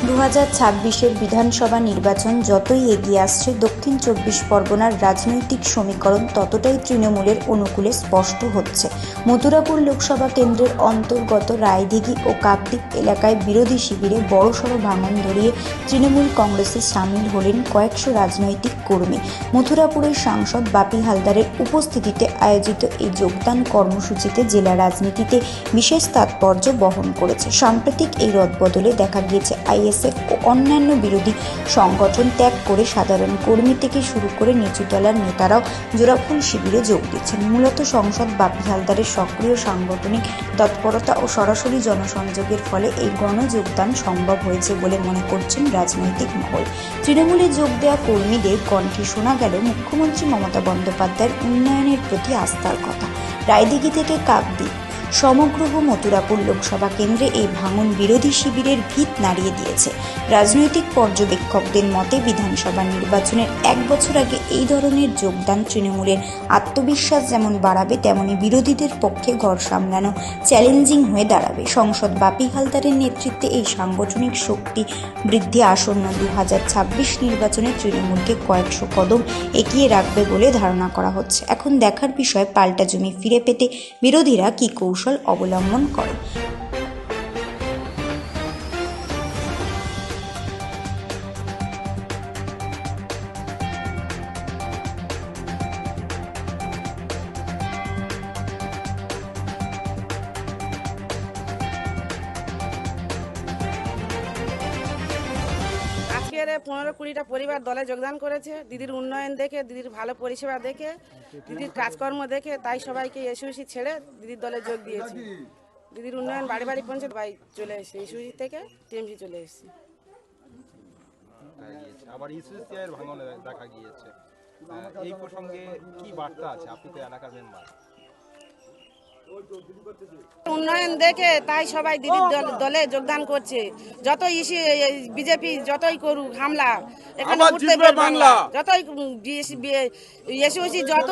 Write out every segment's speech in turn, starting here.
2026-এর বিধানসভা নির্বাচন যতই এগিয়ে আসছে, দক্ষিণ 24 পরগনার রাজনৈতিক সমীকরণ ততটাই তৃণমূলের অনুকূলে স্পষ্ট হচ্ছে। মথুরাপুর লোকসভা কেন্দ্রের অন্তর্গত রায়দিঘি ও কাকদ্বীপ এলাকায় বিরোধী শিবিরে বড়সড় ভাঙন ধরিয়ে তৃণমূল কংগ্রেসে সামিল হলেন কয়েকশো রাজনৈতিক কর্মী। মথুরাপুরের সাংসদ বাপি হালদারের উপস্থিতিতে আয়োজিত এই যোগদান কর্মসূচিতে জেলা রাজনীতিতে বিশেষ তাৎপর্য বহন করেছে। সাম্প্রতিক এই রদবদলে দেখা গিয়েছে আইএসএফ ও অন্যান্য বিরোধী সংগঠন ত্যাগ করে সাধারণ কর্মী থেকে শুরু করে নিচুতলার নেতারাও জোড়াফুল শিবিরে যোগ দিচ্ছেন। মূলত সাংসদ বাপি হালদারের সক্রিয় সাংগঠনিক তৎপরতা ও সরাসরি জনসংযোগের ফলে এই গণযোগদান সম্ভব হয়েছে বলে মনে করছেন রাজনৈতিক মহল। তৃণমূলে যোগ দেওয়া কর্মীদের কণ্ঠে শোনা গেল মুখ্যমন্ত্রী মমতা বন্দ্যোপাধ্যায়ের উন্নয়নের প্রতি আস্থার কথা। রায়দিঘি থেকে কাকদ্বীপ সমগ্র মথুরাপুর লোকসভা কেন্দ্রে এই ভাঙন বিরোধী শিবিরের ভিত নাড়িয়ে দিয়েছে। রাজনৈতিক পর্যবেক্ষকদের মতে বিধানসভা নির্বাচনের এক বছর আগে এই ধরনের যোগদান তৃণমূলের আত্মবিশ্বাস যেমন বাড়াবে, তেমনি বিরোধীদের পক্ষে ঘর সামলানো চ্যালেঞ্জিং হয়ে দাঁড়াবে। সাংসদ বাপি হালদারের নেতৃত্বে এই সাংগঠনিক শক্তি বৃদ্ধি আসন্ন 2026 নির্বাচনে তৃণমূলকে কয়েকশো কদম এগিয়ে রাখবে বলে ধারণা করা হচ্ছে। এখন দেখার বিষয় পাল্টা জমি ফিরে পেতে বিরোধীরা কি কৌশল অবলম্বন করে। আজকের 15-20টা পরিবার দলে যোগদান করেছে। দিদির উন্নয়ন দেখে, দিদির ভালো পরিষেবা দেখে, দিদির কাজকর্ম দেখে তাই সবাইকে এসইউসি ছেড়ে দিদির দলে যোগ দিয়েছি। দিদির উন্নয়ন বাড়ি বাড়ি পৌঁছে ভাই চলে এসেছে, এসইউসি থেকে টিএমসি চলে এসেছে। আবার ইসিসি এর ভাঙন দেখা গিয়েছে, এই প্রসঙ্গে কি বার্তা আছে? আপনি তো এলাকার মেম্বার। উন্নয়ন দেখে তাই সবাই দিদির দলে যোগদান করছে। যত বিজেপি যতই করুক হামলা, এখানে উঠতে বাংলা যতই এসইউসি যত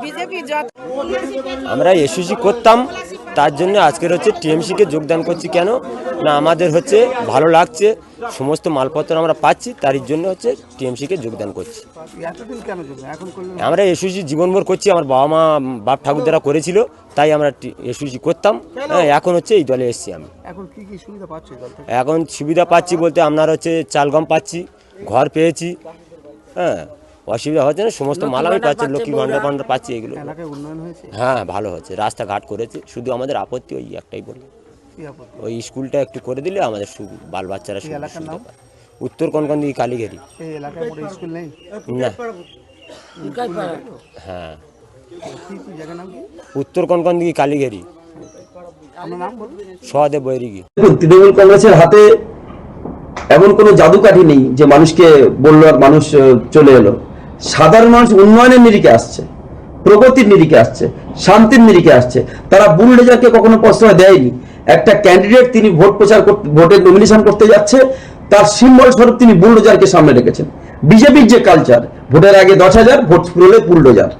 বিজেপি যত। আমরা এসইউসি করতাম, তার জন্য আজকের হচ্ছে টিএমসিকে যোগদান করছি। কেন না, আমাদের হচ্ছে ভালো লাগছে, সমস্ত মালপত্র আমরা পাচ্ছি, তার জন্য হচ্ছে টিএমসিকে যোগদান করছি। আমরা এসইউসি জীবনভর করছি, আমার বাবা মা বাপ ঠাকুর দ্বারা করেছিল, তাই আমরা এসইউসি করতাম। এখন হচ্ছে এই দলে এসেছি আমি। এখন কি কি সুবিধা পাচ্ছি? এখন সুবিধা পাচ্ছি বলতে আপনার হচ্ছে চাল গম পাচ্ছি, ঘর পেয়েছি, হ্যাঁ অসুবিধা হচ্ছে না, সমস্ত মাল আমি পাচ্ছি, লক্ষ্মী ভান্ডার পাচ্ছি, এগুলো হ্যাঁ ভালো হচ্ছে, রাস্তাঘাট করেছে। শুধু আমাদের আপত্তি ওই একটাই বললো, ওই স্কুলটা একটু করে দিলে আমাদের বাল বাচ্চারা উত্তর কনকনদিঘি কালীঘেরি না, হ্যাঁ উত্তর কনকনদিঘি কালীঘেরি, সহদেব বৈরিগি। তৃণমূল কংগ্রেসের হাতে এমন কোনো জাদুকাঠি নেই যে মানুষকে বললো আর মানুষ চলে এলো। সাধারণ মানুষ উন্নয়নের নিরিখে আসছে, প্রগতির নিরিখে আসছে, শান্তির নিরিখে আসছে। তারা বুলডোজারকে কখনো প্রশ্রয় দেয়নি। একটা ক্যান্ডিডেট তিনি ভোটের নমিনেশন করতে যাচ্ছে, তার সিম্বল স্বরূপ তিনি বুলডোজারকে সামনে রেখেছেন। বিজেপির যে কালচার, ভোটের আগে 10,000, ভোট পুরোলে বুলডোজার।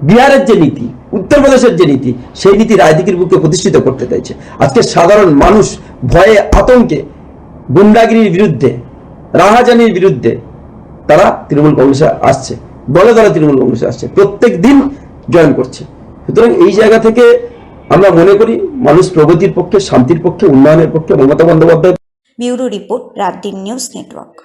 বিহারের যে নীতি, উত্তরপ্রদেশের যে নীতি, সেই নীতি রায়দিঘির বুকে প্রতিষ্ঠিত করতে চাইছে। আজকে সাধারণ মানুষ ভয়ে আতঙ্কে, গুন্ডাগিরির বিরুদ্ধে, রাহাজানির বিরুদ্ধে তারা তৃণমূল কংগ্রেসে আসছে, দলে দলে তৃণমূল কংগ্রেসে আসছে, প্রত্যেক দিন জয়েন করছে। সুতরাং এই জায়গা থেকে আমরা মনে করি মানুষ প্রগতির পক্ষে, শান্তির পক্ষে, উন্নয়নের পক্ষে। মমতা বন্দ্যোপাধ্যায়। ব্যুরো রিপোর্ট, রাত দিন নিউজ নেটওয়ার্ক।